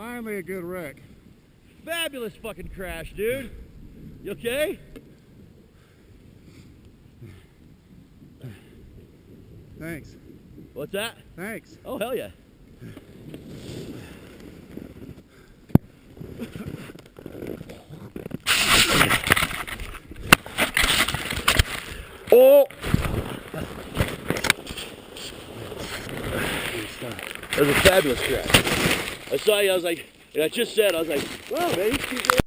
Finally a good wreck. Fabulous fucking crash, dude. You okay? Thanks. What's that? Thanks. Oh, hell yeah. Oh! That was a fabulous crash. I saw you, I was like, I just said, I was like, wow, man, he's